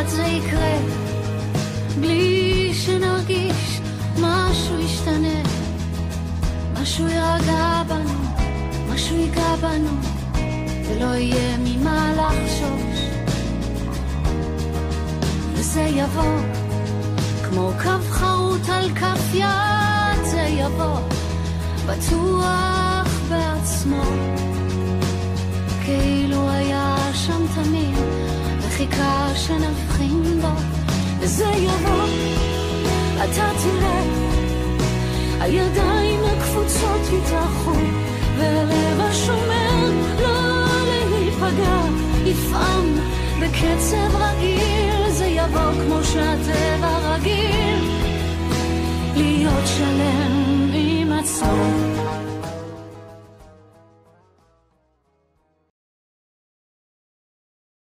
אחד זה יקרה בלי שנרגיש משהו ישתנה, משהו ירגע בנו, משהו ייגע בנו, ולא יהיה ממה לחשוש. וזה יבוא כמו קו חרוט על כף יד, זה יבוא בטוח בעצמו, כאילו היה שם תמיד וחיכה שנבחין בו. וזה יבוא, אתה תראה, הידיים הקפוצות יתאחו, והלב השומר לא להיפגע יפעם בקצב רגיל. זה יבוא כמו שהטבע רגיל להיות שלם